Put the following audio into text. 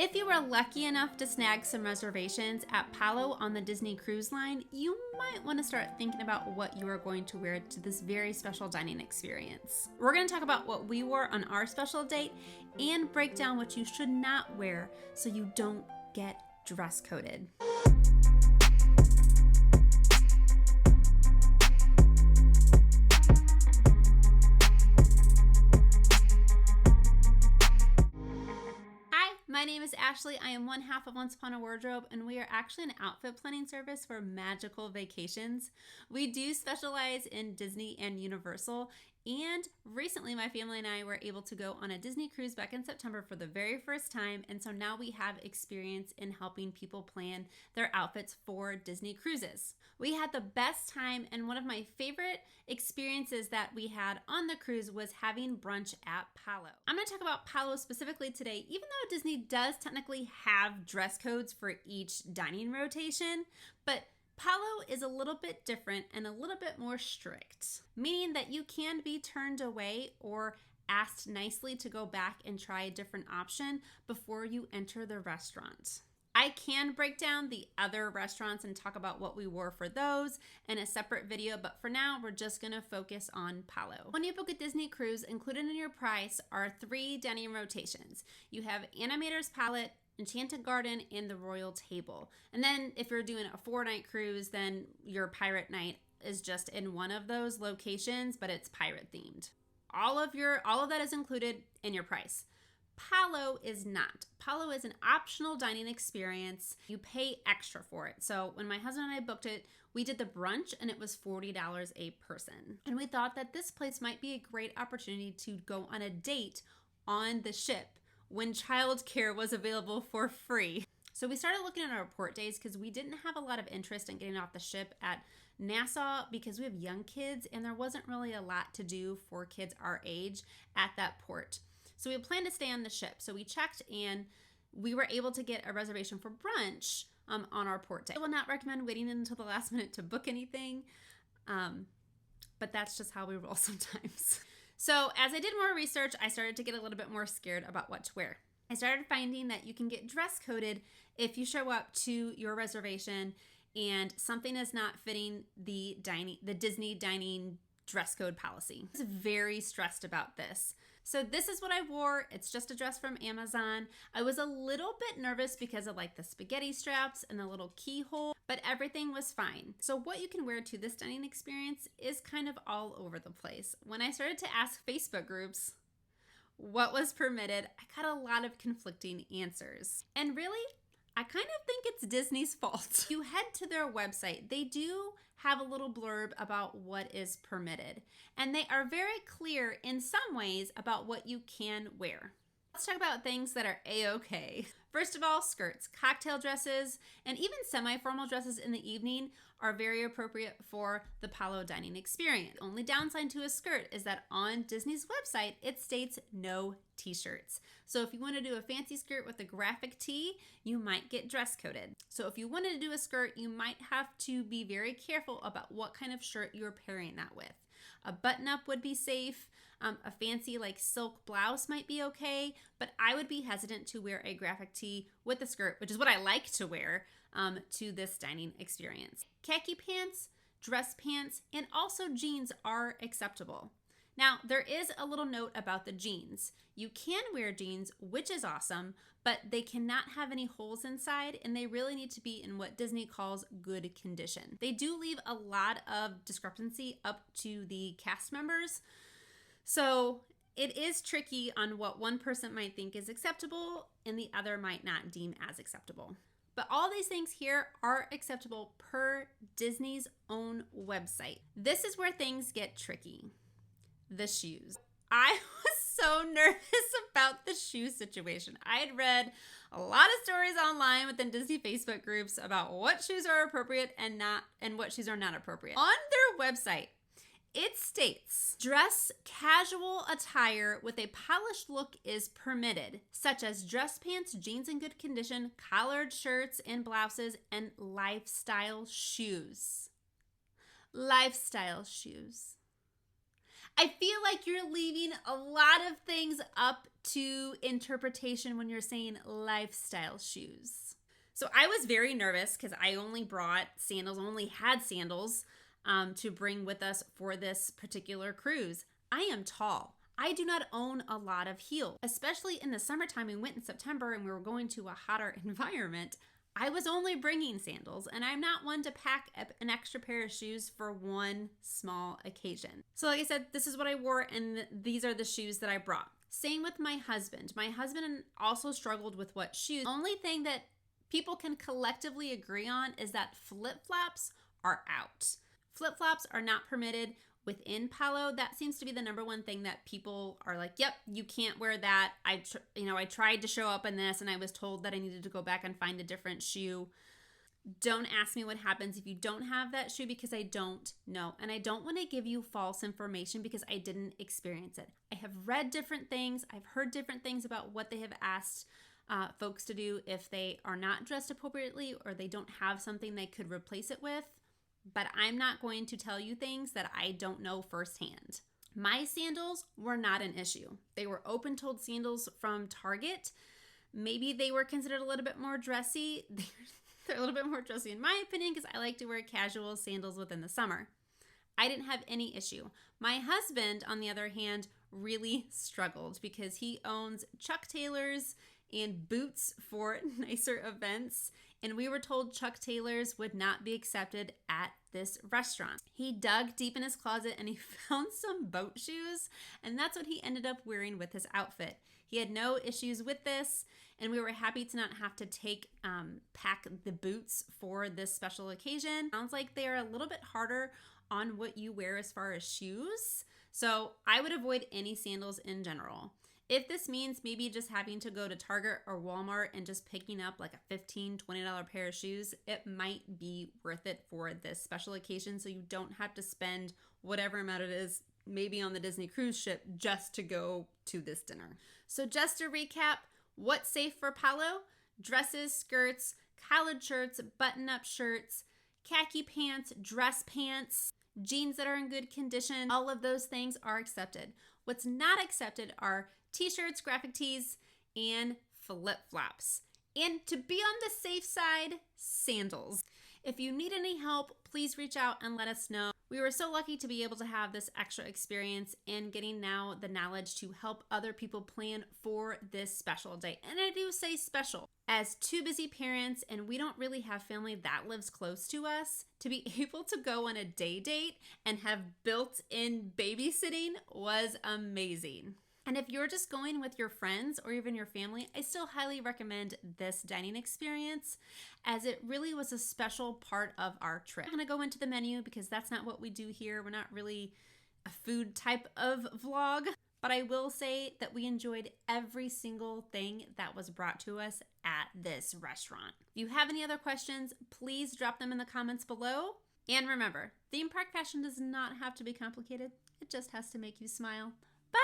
If you were lucky enough to snag some reservations at Palo on the Disney Cruise Line, you might want to start thinking about what you are going to wear to this very special dining experience. We're going to talk about what we wore on our special date and break down what you should not wear so you don't get dress coded. My name is Ashley. I am one half of Once Upon a Wardrobe, and we are actually an outfit planning service for magical vacations. We do specialize in Disney and Universal, and recently my family and I were able to go on a Disney cruise back in September for the very first time, and so now we have experience in helping people plan their outfits for Disney cruises. We had the best time, and one of my favorite experiences that we had on the cruise was having brunch at Palo. I'm going to talk about Palo specifically today, even though Disney does technically have dress codes for each dining rotation, but Palo is a little bit different and a little bit more strict, meaning that you can be turned away or asked nicely to go back and try a different option before you enter the restaurant. I can break down the other restaurants and talk about what we wore for those in a separate video, but for now, we're just going to focus on Palo. When you book a Disney cruise, included in your price are 3 dining rotations. You have Animator's Palette, Enchanted Garden, and the Royal Table. And then if you're doing a 4-night cruise, then your pirate night is just in one of those locations, but it's pirate themed. All of that is included in your price. Palo is not. Palo is an optional dining experience. You pay extra for it. So when my husband and I booked it, we did the brunch and it was $40 a person. And we thought that this place might be a great opportunity to go on a date on the ship when childcare was available for free. So we started looking at our port days because we didn't have a lot of interest in getting off the ship at Nassau because we have young kids and there wasn't really a lot to do for kids our age at that port. So we planned to stay on the ship. So we checked and we were able to get a reservation for brunch on our port day. I will not recommend waiting until the last minute to book anything, but that's just how we roll sometimes. So as I did more research, I started to get a little bit more scared about what to wear. I started finding that you can get dress coded if you show up to your reservation and something is not fitting the Disney dining dress code policy. I was very stressed about this. So this is what I wore. It's just a dress from Amazon. I was a little bit nervous because of like the spaghetti straps and the little keyhole, but everything was fine. So what you can wear to this dining experience is kind of all over the place. When I started to ask Facebook groups what was permitted, I got a lot of conflicting answers. And really, I kind of think it's Disney's fault. You head to their website, they do have a little blurb about what is permitted. And they are very clear in some ways about what you can wear. Let's talk about things that are a-okay. First of all, skirts, cocktail dresses, and even semi-formal dresses in the evening are very appropriate for the Palo dining experience. The only downside to a skirt is that on Disney's website, it states no t-shirts. So if you want to do a fancy skirt with a graphic tee, you might get dress coded. So if you wanted to do a skirt, you might have to be very careful about what kind of shirt you're pairing that with. A button-up would be safe. A fancy like silk blouse might be okay, but I would be hesitant to wear a graphic tee with a skirt, which is what I like to wear to this dining experience. Khaki pants, dress pants, and also jeans are acceptable. Now, there is a little note about the jeans. You can wear jeans, which is awesome, but they cannot have any holes inside, and they really need to be in what Disney calls good condition. They do leave a lot of discrepancy up to the cast members, so it is tricky on what one person might think is acceptable and the other might not deem as acceptable. But all these things here are acceptable per Disney's own website. This is where things get tricky. The shoes. I was so nervous about the shoe situation. I had read a lot of stories online within Disney Facebook groups about what shoes are appropriate and what shoes are not appropriate. On their website, it states, dress casual attire with a polished look is permitted, such as dress pants, jeans in good condition, collared shirts and blouses, and lifestyle shoes. Lifestyle shoes. I feel like you're leaving a lot of things up to interpretation when you're saying lifestyle shoes. So I was very nervous because I only brought sandals, only had sandals to bring with us for this particular cruise. I am tall. I do not own a lot of heels, especially in the summertime. We went in September and we were going to a hotter environment. I was only bringing sandals, and I'm not one to pack an extra pair of shoes for one small occasion. So like I said, this is what I wore, and these are the shoes that I brought. Same with my husband. My husband also struggled with what shoes. The only thing that people can collectively agree on is that flip-flops are out. Flip-flops are not permitted within Palo. That seems to be the number one thing that people are like, yep, you can't wear that. I tried to show up in this and I was told that I needed to go back and find a different shoe. Don't ask me what happens if you don't have that shoe, because I don't know. And I don't want to give you false information because I didn't experience it. I have read different things. I've heard different things about what they have asked folks to do if they are not dressed appropriately or they don't have something they could replace it with. But I'm not going to tell you things that I don't know firsthand. My sandals were not an issue. They were open-toed sandals from Target. Maybe they were considered a little bit more dressy. They're a little bit more dressy in my opinion because I like to wear casual sandals within the summer. I didn't have any issue. My husband, on the other hand, really struggled because he owns Chuck Taylors and boots for nicer events. And we were told Chuck Taylors would not be accepted at this restaurant. He dug deep in his closet and he found some boat shoes, and that's what he ended up wearing with his outfit. He had no issues with this, and we were happy to not have to pack the boots for this special occasion. Sounds like they are a little bit harder on what you wear as far as shoes, so I would avoid any sandals in general. If this means maybe just having to go to Target or Walmart and just picking up like a $15, $20 pair of shoes, it might be worth it for this special occasion so you don't have to spend whatever amount it is maybe on the Disney cruise ship just to go to this dinner. So just to recap, what's safe for Palo? Dresses, skirts, collared shirts, button-up shirts, khaki pants, dress pants, jeans that are in good condition. All of those things are accepted. What's not accepted are t-shirts, graphic tees, and flip-flops. And to be on the safe side, sandals. If you need any help, please reach out and let us know. We were so lucky to be able to have this extra experience and getting now the knowledge to help other people plan for this special day. And I do say special. As two busy parents, and we don't really have family that lives close to us, to be able to go on a day date and have built-in babysitting was amazing. And if you're just going with your friends or even your family, I still highly recommend this dining experience as it really was a special part of our trip. I'm going to go into the menu because that's not what we do here. We're not really a food type of vlog, but I will say that we enjoyed every single thing that was brought to us at this restaurant. If you have any other questions, please drop them in the comments below. And remember, theme park fashion does not have to be complicated. It just has to make you smile. Bye!